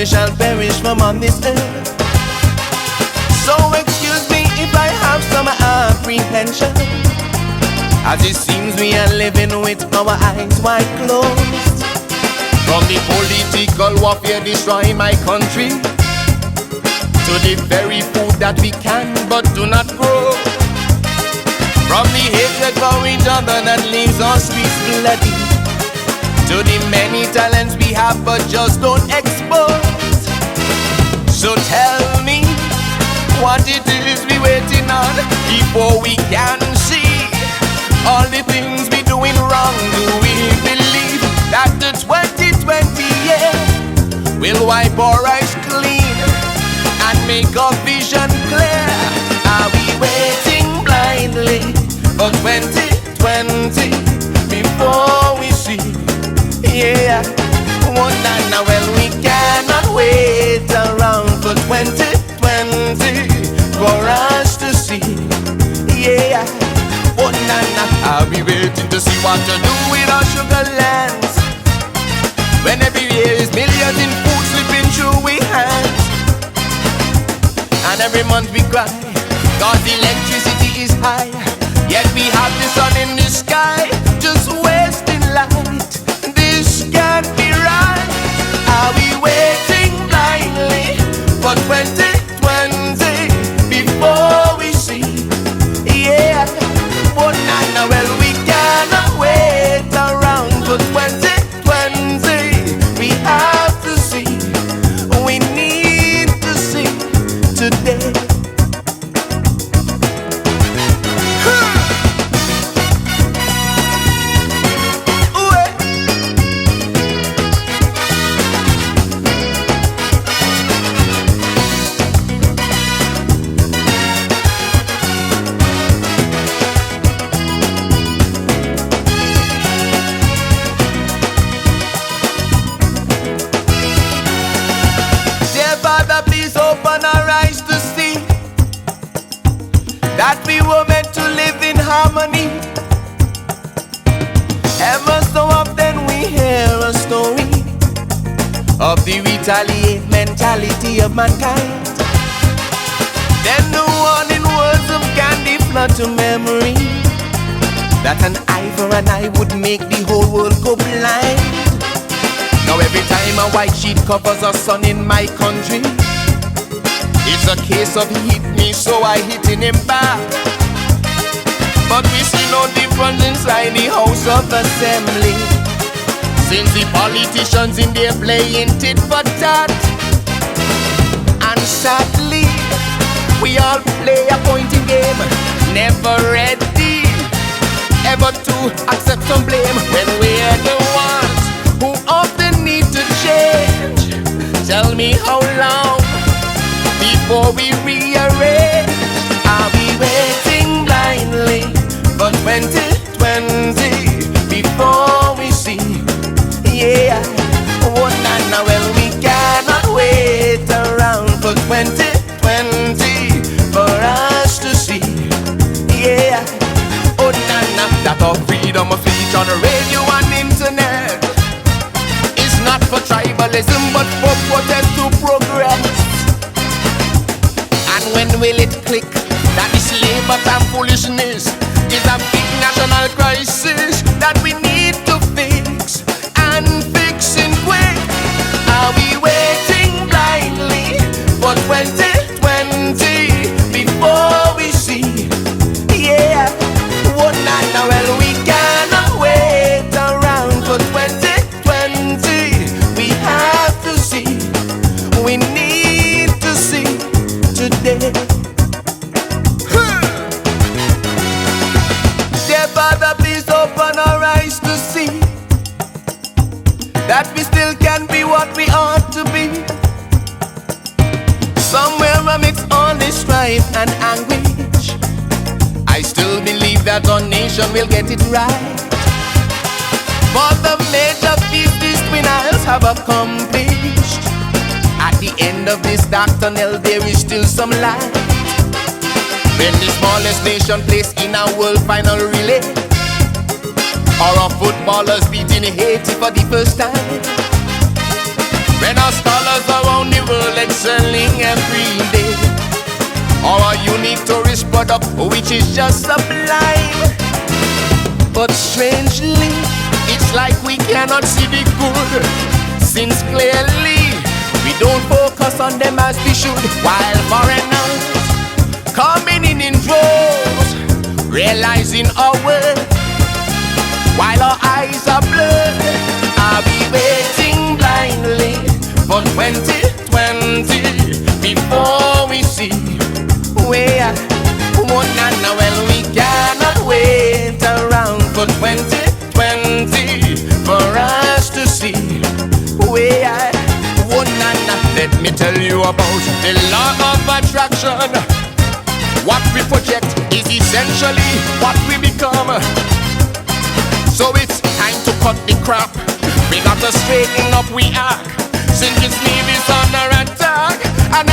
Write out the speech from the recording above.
we shall perish from on this earth. So excuse me if I have some apprehension, as it seems we are living with our eyes wide closed. From the political warfare destroying my country, to the very food that we can but do not grow. From the hatred for each other that leaves our streets bloody, to the many talents we have but just don't expose. So tell me what it is we waiting on before we can see all the things we doing wrong. Do we believe that the 2020 year will wipe our eyes clean and make our vision clear? Are we waiting blindly for 2020 before we see? Yeah, one night now, well, we cannot wait around for 2020 for us to see. Yeah, one night now, I'll be waiting to see what to do with our sugar lands, when every year is millions in food slipping through we hands. And every month we cry, cause electricity is high, yet we have the sun in the sky, just wasting light. This can't be right. Are we waiting blindly for 2020 before we see? Yeah, but now, well, we cannot wait around for 2020. We have to see, we need to see today. That we were meant to live in harmony. Ever so often we hear a story of the retaliate mentality of mankind. Then the warning words of Gandhi flood to memory, that an eye for an eye would make the whole world go blind. Now every time a white sheet covers a sun in my country, it's a case of he hit me, so I hitting him back. But we see no difference inside the House of Assembly, since the politicians in there playing tit for tat. And sadly, we all play a pointing game, never ready ever to accept some blame, when we're the ones who often need to change. Tell me how long before we rearrange? Are we waiting blindly for 2020 before we see? Yeah, one night now, well, we cannot wait around for 2020 for us to see. Yeah, oh nana, that our freedom of speech on the radio and internet is not for tribalism but for protest to progress. And when will it click that this labor and foolishness is a big national crisis that we need to fix, and fixing quick? Are we waiting blindly for 2020 before we see? Yeah, one night now, well, we cannot wait around for 2020. We have to see, we need to see today. Dear Father, please open our eyes to see that we still can be what we ought to be. Somewhere amidst all this strife and anguish, I still believe that our nation will get it right. For the major feats these twin isles have accomplished, at the end of this dark tunnel there is still some light. When the smallest nation plays in a world final relay, or our footballers beating Haiti for the first time, when our scholars around the world excelling every day. Our unique tourist product, which is just sublime. But strangely, it's like we cannot see the good, since clearly we don't focus on them as we should. While foreigners coming in droves, realizing our worth, while our eyes are blurred, are we waiting blindly for 2020 before we see where? Oh, now, well, we cannot wait around for 2020 for us to see where. Oh, now, let me tell you about the law of attraction. What we project is essentially what we become. So it's time to cut the crap. We got to straighten up we act, since this leave is under attack. And